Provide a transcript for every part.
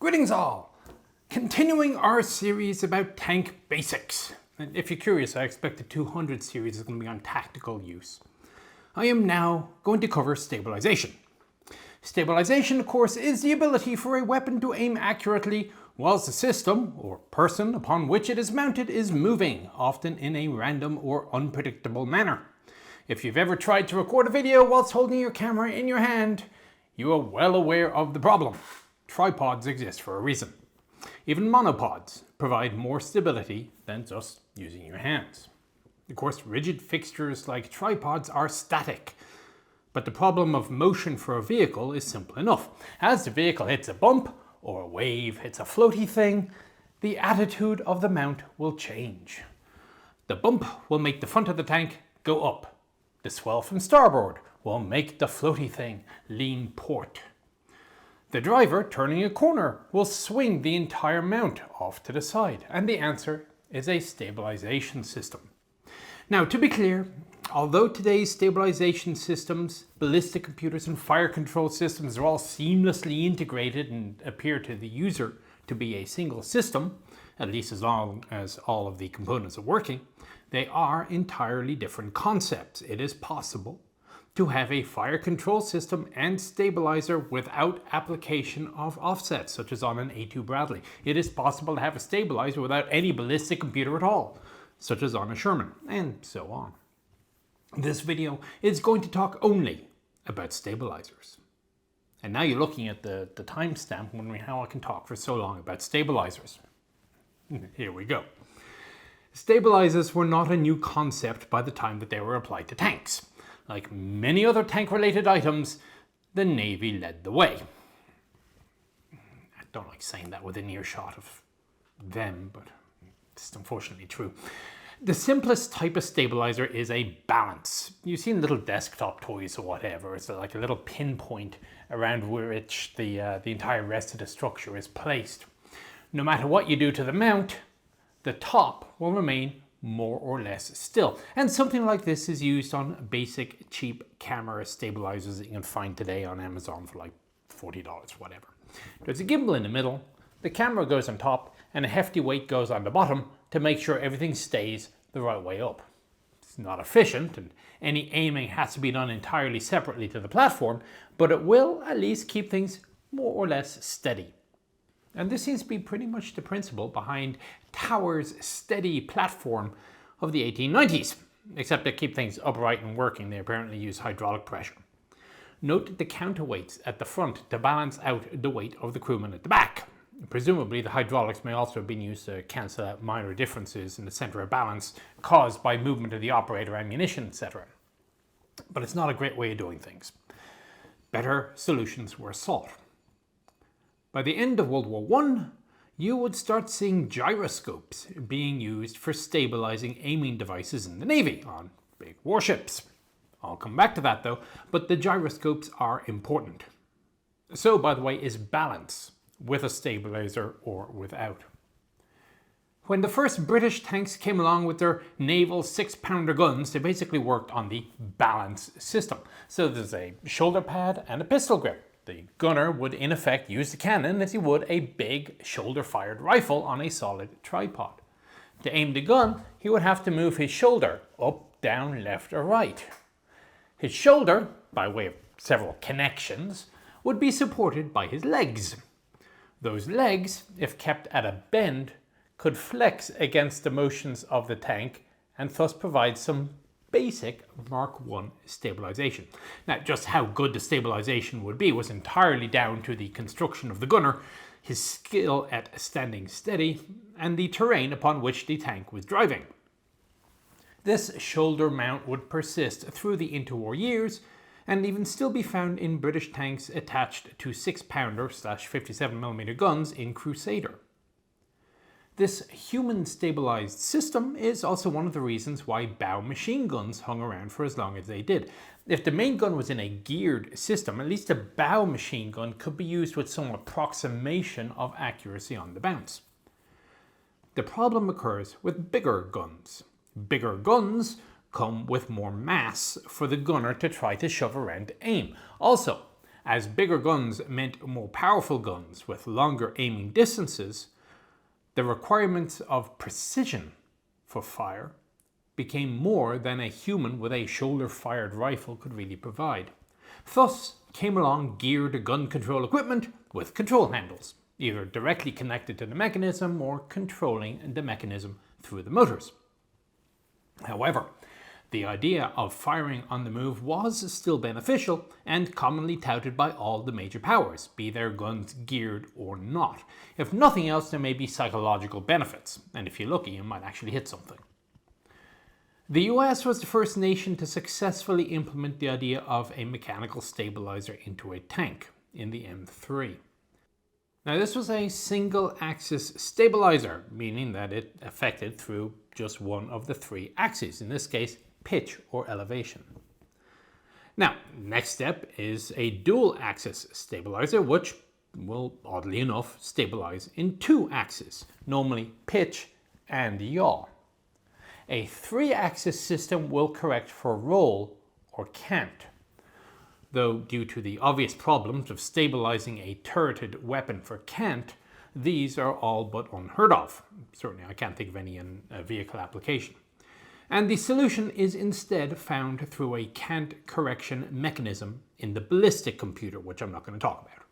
Greetings all! Continuing our series about tank basics. And if you're curious, I expect the 200 series is going to be on tactical use. I am now going to cover stabilization. Stabilization, of course, is the ability for a weapon to aim accurately whilst the system, or person, upon which it is mounted is moving, often in a random or unpredictable manner. If you've ever tried to record a video whilst holding your camera in your hand, you are well aware of the problem. Tripods exist for a reason. Even monopods provide more stability than just using your hands. Of course, rigid fixtures like tripods are static, but the problem of motion for a vehicle is simple enough. As the vehicle hits a bump or a wave hits a floaty thing, the attitude of the mount will change. The bump will make the front of the tank go up. The swell from starboard will make the floaty thing lean port. The driver turning a corner will swing the entire mount off to the side, and the answer is a stabilization system. Now, to be clear, although today's stabilization systems, ballistic computers and fire control systems are all seamlessly integrated and appear to the user to be a single system, at least as long as all of the components are working, they are entirely different concepts. It is possible to have a fire control system and stabilizer without application of offsets, such as on an A2 Bradley. It is possible to have a stabilizer without any ballistic computer at all, such as on a Sherman, and so on. This video is going to talk only about stabilizers. And now you're looking at the timestamp, wondering how I can talk for so long about stabilizers. Here we go. Stabilizers were not a new concept by the time that they were applied to tanks. Like many other tank-related items, the Navy led the way. I don't like saying that within earshot of them, but it's unfortunately true. The simplest type of stabilizer is a balance. You've seen little desktop toys or whatever. It's like a little pinpoint around which the entire rest of the structure is placed. No matter what you do to the mount, the top will remain more or less still. And something like this is used on basic cheap camera stabilizers that you can find today on Amazon for like $40, whatever. There's a gimbal in the middle, the camera goes on top, and a hefty weight goes on the bottom to make sure everything stays the right way up. It's not efficient, and any aiming has to be done entirely separately to the platform, but it will at least keep things more or less steady. And this seems to be pretty much the principle behind Tower's steady platform of the 1890s, except to keep things upright and working, they apparently use hydraulic pressure. Note the counterweights at the front to balance out the weight of the crewman at the back. Presumably the hydraulics may also have been used to cancel out minor differences in the center of balance caused by movement of the operator, ammunition, etc. But it's not a great way of doing things. Better solutions were sought. By the end of World War I, you would start seeing gyroscopes being used for stabilizing aiming devices in the Navy on big warships. I'll come back to that though, but the gyroscopes are important. So, by the way, is balance with a stabilizer or without. When the first British tanks came along with their naval 6-pounder guns, they basically worked on the balance system. So there's a shoulder pad and a pistol grip. The gunner would in effect use the cannon as he would a big shoulder-fired rifle on a solid tripod. To aim the gun, he would have to move his shoulder up, down, left, or right. His shoulder, by way of several connections, would be supported by his legs. Those legs, if kept at a bend, could flex against the motions of the tank and thus provide some basic Mark I stabilization. Now, just how good the stabilization would be was entirely down to the construction of the gunner, his skill at standing steady, and the terrain upon which the tank was driving. This shoulder mount would persist through the interwar years and even still be found in British tanks attached to 6-pounder/57mm guns in Crusader. This human-stabilized system is also one of the reasons why bow machine guns hung around for as long as they did. If the main gun was in a geared system, at least a bow machine gun could be used with some approximation of accuracy on the bounce. The problem occurs with bigger guns. Bigger guns come with more mass for the gunner to try to shove around to aim. Also, As bigger guns meant more powerful guns with longer aiming distances, the requirements of precision for fire became more than a human with a shoulder-fired rifle could really provide. Thus came along geared gun control equipment with control handles, either directly connected to the mechanism or controlling the mechanism through the motors. However, the idea of firing on the move was still beneficial and commonly touted by all the major powers, be their guns geared or not. If nothing else, there may be psychological benefits, and if you're lucky, you might actually hit something. The US was the first nation to successfully implement the idea of a mechanical stabilizer into a tank in the M3. Now, this was a single-axis stabilizer, meaning that it affected through just one of the three axes, in this case, pitch or elevation. Now, next step is a dual-axis stabilizer, which will, oddly enough, stabilize in two axes, normally pitch and yaw. A three-axis system will correct for roll or cant, though due to the obvious problems of stabilizing a turreted weapon for cant, these are all but unheard of. Certainly I can't think of any in a vehicle application. And the solution is instead found through a cant correction mechanism in the ballistic computer, which I'm not going to talk about.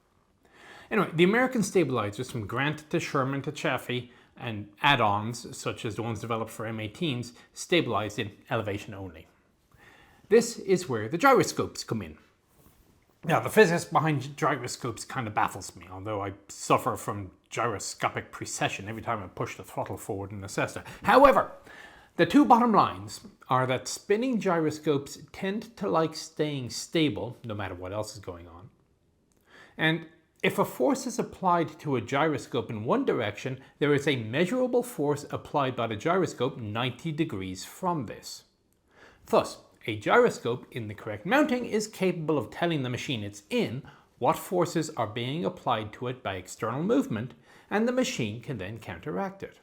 Anyway, the American stabilizers from Grant to Sherman to Chaffee and add-ons, such as the ones developed for M18s, stabilized in elevation only. This is where the gyroscopes come in. Now, the physics behind gyroscopes kind of baffles me, although I suffer from gyroscopic precession every time I push the throttle forward in a Cessna. However, the two bottom lines are that spinning gyroscopes tend to like staying stable no matter what else is going on. And if a force is applied to a gyroscope in one direction, there is a measurable force applied by the gyroscope 90 degrees from this. Thus, a gyroscope in the correct mounting is capable of telling the machine it's in what forces are being applied to it by external movement, and the machine can then counteract it.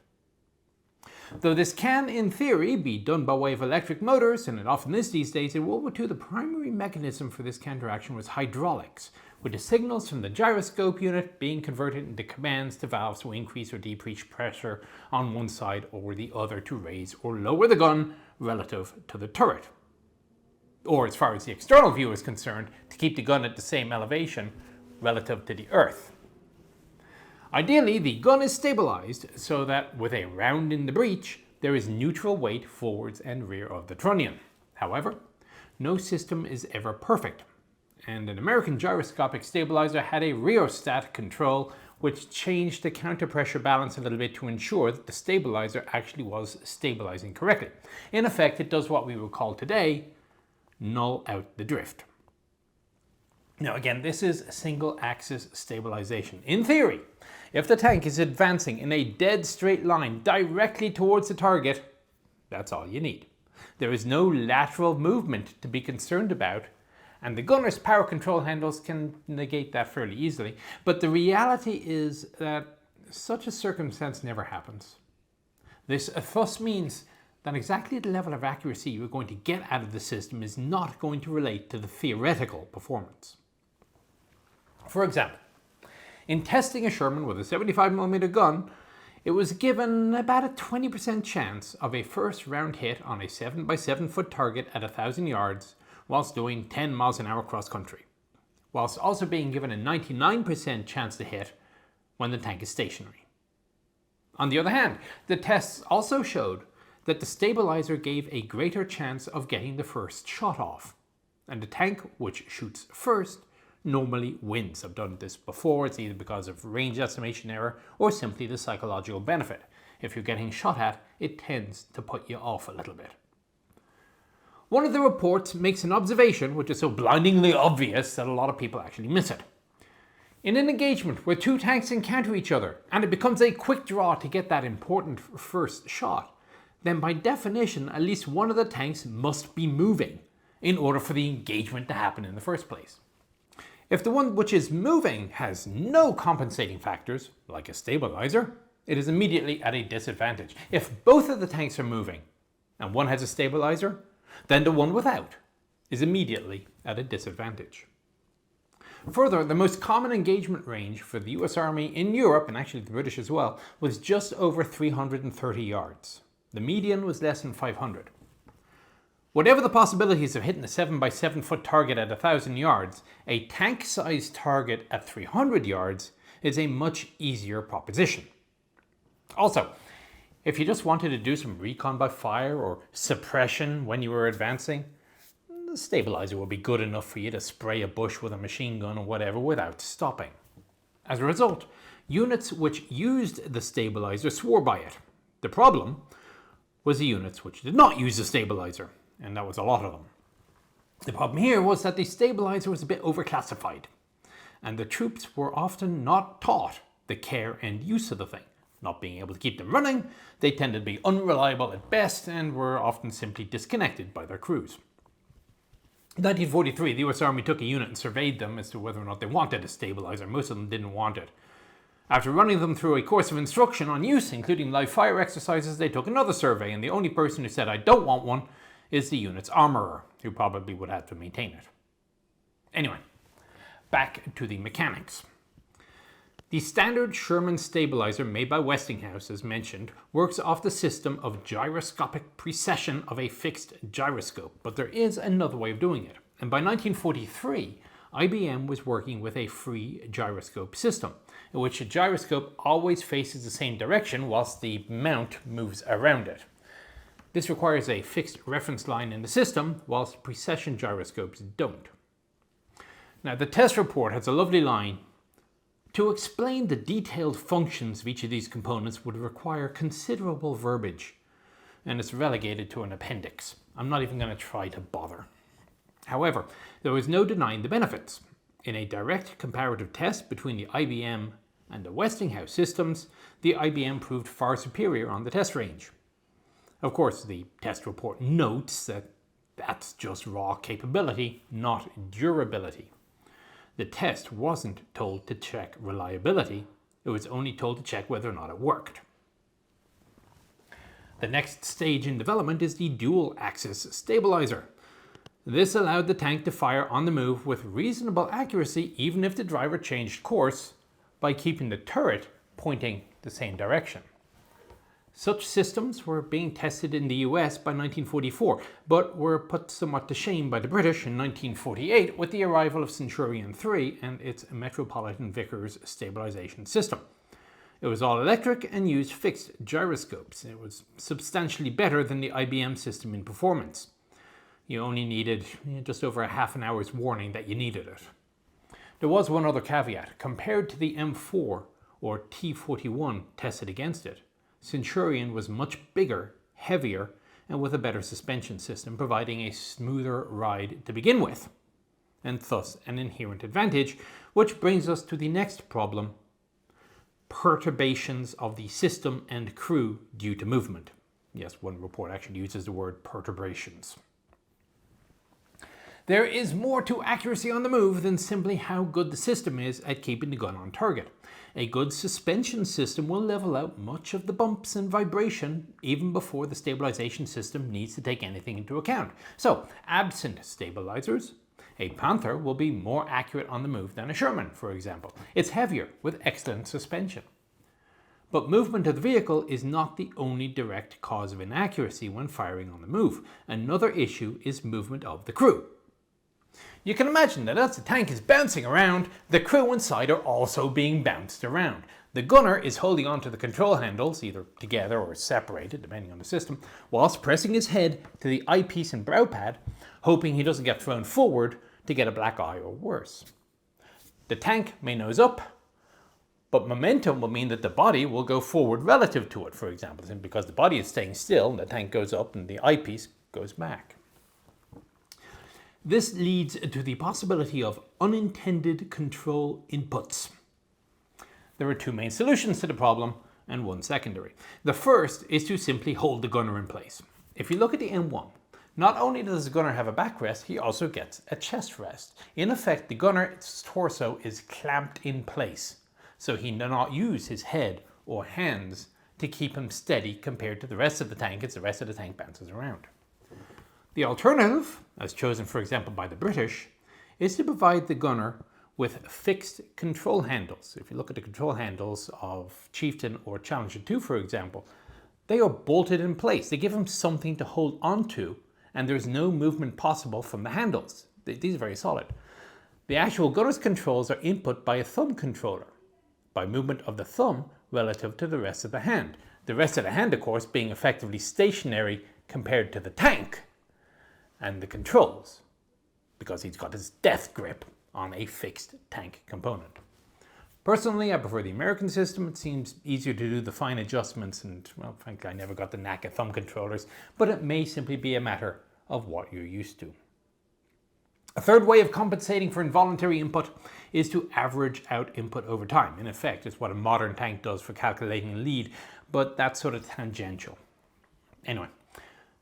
Though this can, in theory, be done by way of electric motors, and it often is these days, in World War II the primary mechanism for this counteraction was hydraulics, with the signals from the gyroscope unit being converted into commands to valves to increase or decrease pressure on one side or the other to raise or lower the gun relative to the turret. Or, as far as the external view is concerned, to keep the gun at the same elevation relative to the earth. Ideally, the gun is stabilized so that with a round in the breech, there is neutral weight forwards and rear of the trunnion. However, no system is ever perfect, and an American gyroscopic stabilizer had a rheostat control which changed the counter-pressure balance a little bit to ensure that the stabilizer actually was stabilizing correctly. In effect, it does what we would call today null out the drift. Now again, this is single-axis stabilization. In theory, if the tank is advancing in a dead straight line directly towards the target, that's all you need. There is no lateral movement to be concerned about, and the gunner's power control handles can negate that fairly easily. But the reality is that such a circumstance never happens. This thus means that exactly the level of accuracy you're going to get out of the system is not going to relate to the theoretical performance. For example, in testing a Sherman with a 75mm gun, it was given about a 20% chance of a first round hit on a 7x7 foot target at 1,000 yards whilst doing 10 miles an hour cross country, whilst also being given a 99% chance to hit when the tank is stationary. On the other hand, the tests also showed that the stabilizer gave a greater chance of getting the first shot off, and the tank which shoots first normally wins. I've done this before. It's either because of range estimation error or simply the psychological benefit. If you're getting shot at, it tends to put you off a little bit. One of the reports makes an observation which is so blindingly obvious that a lot of people actually miss it. In an engagement where two tanks encounter each other and it becomes a quick draw to get that important first shot, then by definition at least one of the tanks must be moving in order for the engagement to happen in the first place. If the one which is moving has no compensating factors, like a stabilizer, it is immediately at a disadvantage. If both of the tanks are moving and one has a stabilizer, then the one without is immediately at a disadvantage. Further, the most common engagement range for the US Army in Europe, and actually the British as well, was just over 330 yards. The median was less than 500. Whatever the possibilities of hitting a 7 by 7 foot target at 1,000 yards, a tank-sized target at 300 yards is a much easier proposition. Also, if you just wanted to do some recon by fire or suppression when you were advancing, the stabilizer will be good enough for you to spray a bush with a machine gun or whatever without stopping. As a result, units which used the stabilizer swore by it. The problem was the units which did not use the stabilizer, and that was a lot of them. The problem here was that the stabilizer was a bit overclassified, and the troops were often not taught the care and use of the thing. Not being able to keep them running, they tended to be unreliable at best and were often simply disconnected by their crews. In 1943, the US Army took a unit and surveyed them as to whether or not they wanted a stabilizer. Most of them didn't want it. After running them through a course of instruction on use, including live fire exercises, they took another survey, and the only person who said, "I don't want one," is the unit's armorer, who probably would have to maintain it. Anyway, back to the mechanics. The standard Sherman stabilizer made by Westinghouse, as mentioned, works off the system of gyroscopic precession of a fixed gyroscope, but there is another way of doing it. And by 1943, IBM was working with a free gyroscope system, in which the gyroscope always faces the same direction whilst the mount moves around it. This requires a fixed reference line in the system, whilst precession gyroscopes don't. Now, the test report has a lovely line: "To explain the detailed functions of each of these components would require considerable verbiage," and it's relegated to an appendix. I'm not even going to try to bother. However, there was no denying the benefits. In a direct comparative test between the IBM and the Westinghouse systems, the IBM proved far superior on the test range. Of course, the test report notes that that's just raw capability, not durability. The test wasn't told to check reliability, it was only told to check whether or not it worked. The next stage in development is the dual-axis stabilizer. This allowed the tank to fire on the move with reasonable accuracy even if the driver changed course, by keeping the turret pointing the same direction. Such systems were being tested in the US by 1944, but were put somewhat to shame by the British in 1948 with the arrival of Centurion 3 and its Metropolitan Vickers stabilization system. It was all electric and used fixed gyroscopes. It was substantially better than the IBM system in performance. You only needed just over a half an hour's warning that you needed it. There was one other caveat. Compared to the M4 or T-41 tested against it, Centurion was much bigger, heavier, and with a better suspension system, providing a smoother ride to begin with, and thus an inherent advantage, which brings us to the next problem: perturbations of the system and crew due to movement. Yes, one report actually uses the word perturbations. There is more to accuracy on the move than simply how good the system is at keeping the gun on target. A good suspension system will level out much of the bumps and vibration even before the stabilization system needs to take anything into account. So, absent stabilizers, a Panther will be more accurate on the move than a Sherman, for example. It's heavier with excellent suspension. But movement of the vehicle is not the only direct cause of inaccuracy when firing on the move. Another issue is movement of the crew. You can imagine that as the tank is bouncing around, the crew inside are also being bounced around. The gunner is holding onto the control handles, either together or separated, depending on the system, whilst pressing his head to the eyepiece and brow pad, hoping he doesn't get thrown forward to get a black eye or worse. The tank may nose up, but momentum will mean that the body will go forward relative to it, for example, because the body is staying still, and the tank goes up and the eyepiece goes back. This leads to the possibility of unintended control inputs. There are two main solutions to the problem and one secondary. The first is to simply hold the gunner in place. If you look at the M1, not only does the gunner have a backrest, he also gets a chest rest. In effect, the gunner's torso is clamped in place, so he does not use his head or hands to keep him steady compared to the rest of the tank as the rest of the tank bounces around. The alternative, as chosen for example by the British, is to provide the gunner with fixed control handles. If you look at the control handles of Chieftain or Challenger 2, for example, they are bolted in place. They give them something to hold onto, and there's no movement possible from the handles. These are very solid. The actual gunner's controls are input by a thumb controller, by movement of the thumb relative to the rest of the hand. The rest of the hand, of course, being effectively stationary compared to the tank and the controls, because he's got his death grip on a fixed tank component. Personally, I prefer the American system. It seems easier to do the fine adjustments, and, well, frankly, I never got the knack of thumb controllers, but it may simply be a matter of what you're used to. A third way of compensating for involuntary input is to average out input over time. In effect, it's what a modern tank does for calculating lead, but that's sort of tangential. Anyway,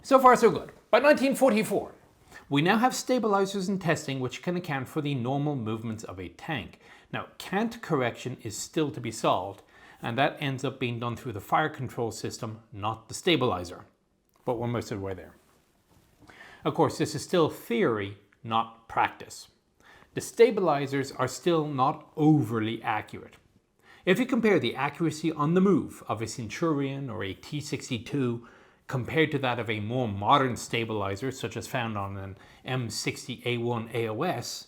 so far so good. By 1944, we now have stabilizers in testing which can account for the normal movements of a tank. Now, cant correction is still to be solved, and that ends up being done through the fire control system, not the stabilizer. But we're most of the way there. Of course, this is still theory, not practice. The stabilizers are still not overly accurate. If you compare the accuracy on the move of a Centurion or a T-62 compared to that of a more modern stabilizer, such as found on an M60A1 AOS,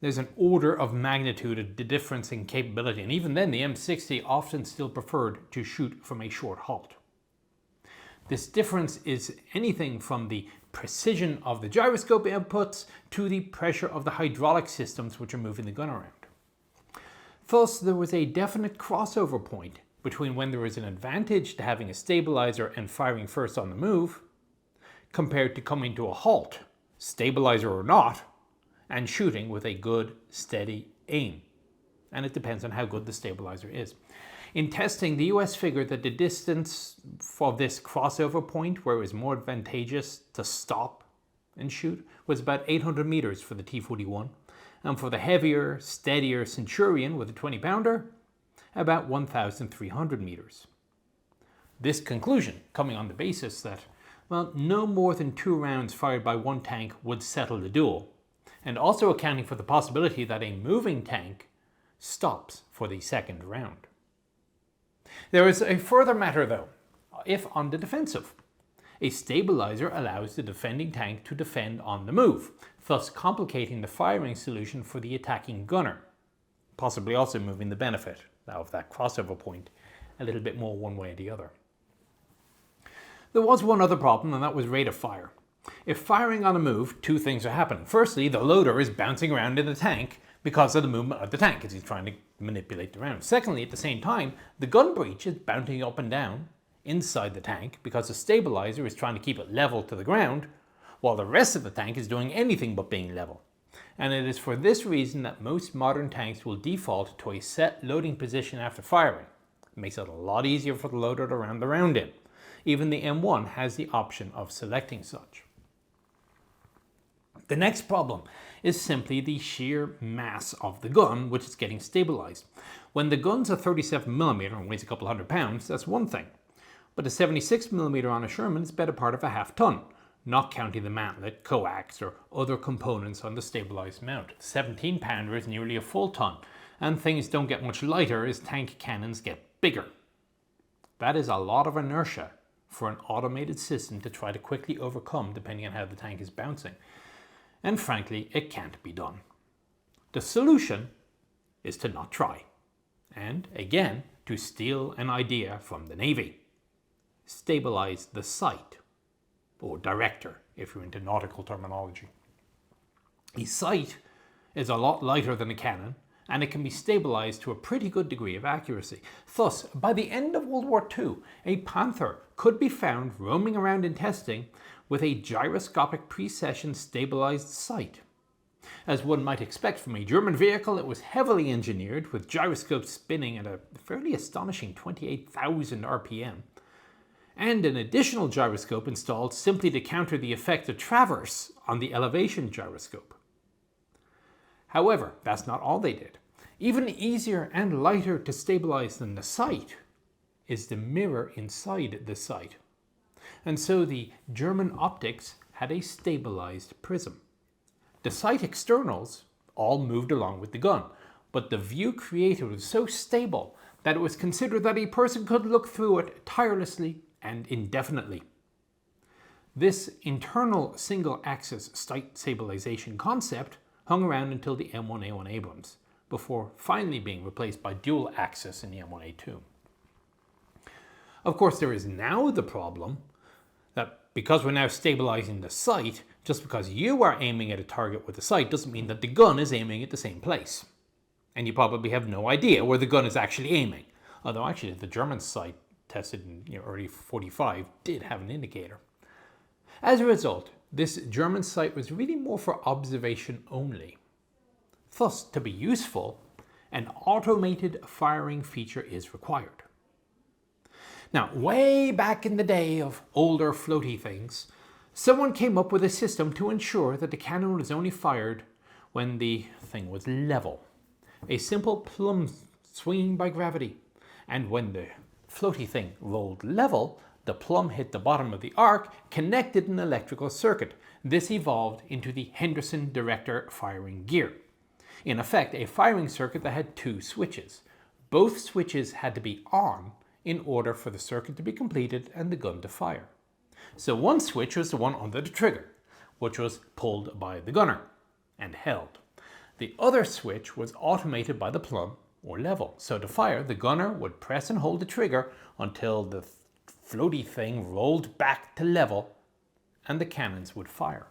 there's an order of magnitude of the difference in capability, and even then the M60 often still preferred to shoot from a short halt. This difference is anything from the precision of the gyroscope inputs to the pressure of the hydraulic systems which are moving the gun around. Thus, there was a definite crossover point between when there was an advantage to having a stabilizer and firing first on the move, compared to coming to a halt, stabilizer or not, and shooting with a good, steady aim. And it depends on how good the stabilizer is. In testing, the US figured that the distance for this crossover point, where it was more advantageous to stop and shoot, was about 800 meters for the T-41, and for the heavier, steadier Centurion with a 20-pounder, about 1,300 meters. This conclusion coming on the basis that, well, no more than 2 rounds fired by one tank would settle the duel, and also accounting for the possibility that a moving tank stops for the second round. There is a further matter though, if on the defensive. A stabilizer allows the defending tank to defend on the move, thus complicating the firing solution for the attacking gunner, possibly also moving the benefit of that crossover point a little bit more one way or the other. There was one other problem, and that was rate of fire. If firing on a move, 2 things are happening. Firstly, the loader is bouncing around in the tank because of the movement of the tank as he's trying to manipulate the round. Secondly, at the same time, the gun breech is bouncing up and down inside the tank because the stabilizer is trying to keep it level to the ground, while the rest of the tank is doing anything but being level. And it is for this reason that most modern tanks will default to a set loading position after firing. It makes it a lot easier for the loader to ram the round in. Even the M1 has the option of selecting such. The next problem is simply the sheer mass of the gun, which is getting stabilized. When the gun's a 37mm and weighs a couple hundred pounds, that's one thing. But a 76mm on a Sherman is better part of a half ton, not counting the mantlet, coax, or other components on the stabilized mount. The 17-pounder is nearly a full ton, and things don't get much lighter as tank cannons get bigger. That is a lot of inertia for an automated system to try to quickly overcome depending on how the tank is bouncing. And frankly, it can't be done. The solution is to not try. And again, to steal an idea from the Navy. Stabilize the sight, or director if you're into nautical terminology. A sight is a lot lighter than a cannon, and it can be stabilized to a pretty good degree of accuracy. Thus, by the end of World War II, a Panther could be found roaming around in testing with a gyroscopic precession stabilized sight. As one might expect from a German vehicle, it was heavily engineered with gyroscopes spinning at a fairly astonishing 28,000 RPM, and an additional gyroscope installed simply to counter the effect of traverse on the elevation gyroscope. However, that's not all they did. Even easier and lighter to stabilize than the sight is the mirror inside the sight. And so the German optics had a stabilized prism. The sight externals all moved along with the gun. But the view created was so stable that it was considered that a person could look through it tirelessly and indefinitely. This internal single-axis sight stabilization concept hung around until the M1A1 Abrams, before finally being replaced by dual-axis in the M1A2. Of course, there is now the problem that because we're now stabilizing the sight, just because you are aiming at a target with the sight doesn't mean that the gun is aiming at the same place. And you probably have no idea where the gun is actually aiming. Although actually the German sight tested in early 45 did have an indicator. As a result, this German sight was really more for observation only. Thus, to be useful, an automated firing feature is required. Now, way back in the day of older floaty things, someone came up with a system to ensure that the cannon was only fired when the thing was level. A simple plumb swinging by gravity. And when the floaty thing rolled level, the plumb hit the bottom of the arc, connected an electrical circuit. This evolved into the Henderson director firing gear. In effect, a firing circuit that had two switches. Both switches had to be on in order for the circuit to be completed and the gun to fire. So one switch was the one under the trigger, which was pulled by the gunner and held. The other switch was automated by the plumb or level. So to fire, the gunner would press and hold the trigger until the floaty thing rolled back to level and the cannons would fire.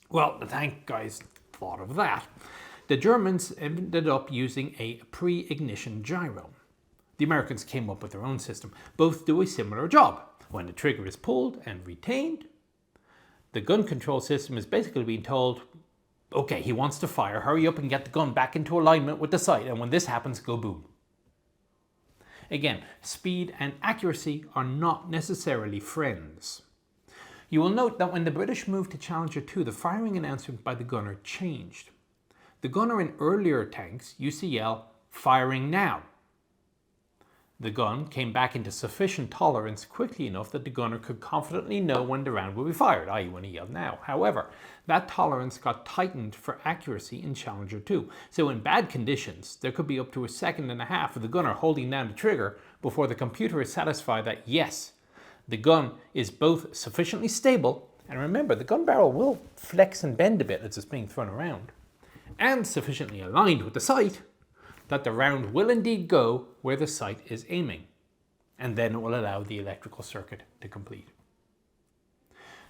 Well, the tank guys thought of that. The Germans ended up using a pre-ignition gyro. The Americans came up with their own system. Both do a similar job. When the trigger is pulled and retained, the gun control system is basically being told, okay, he wants to fire, hurry up and get the gun back into alignment with the sight, and when this happens, go boom. Again, speed and accuracy are not necessarily friends. You will note that when the British moved to Challenger 2, the firing announcement by the gunner changed. The gunner in earlier tanks used to yell, "Firing now." The gun came back into sufficient tolerance quickly enough that the gunner could confidently know when the round would be fired, i.e. when he yelled now. However, that tolerance got tightened for accuracy in Challenger 2. So in bad conditions, there could be up to a second and a half of the gunner holding down the trigger before the computer is satisfied that yes, the gun is both sufficiently stable, and remember, the gun barrel will flex and bend a bit as it's being thrown around, and sufficiently aligned with the sight, that the round will indeed go where the sight is aiming, and then it will allow the electrical circuit to complete.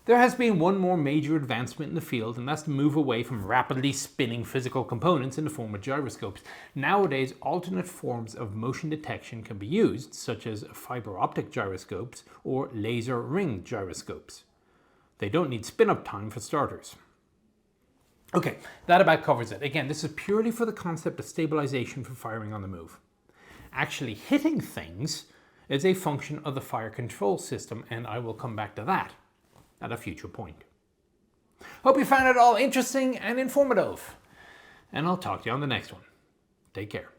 There has been one more major advancement in the field, and that's the move away from rapidly spinning physical components in the form of gyroscopes. Nowadays, alternate forms of motion detection can be used, such as fiber optic gyroscopes or laser ring gyroscopes. They don't need spin-up time for starters. Okay, that about covers it. Again, this is purely for the concept of stabilization for firing on the move. Actually hitting things is a function of the fire control system, and I will come back to that at a future point. Hope you found it all interesting and informative, and I'll talk to you on the next one. Take care.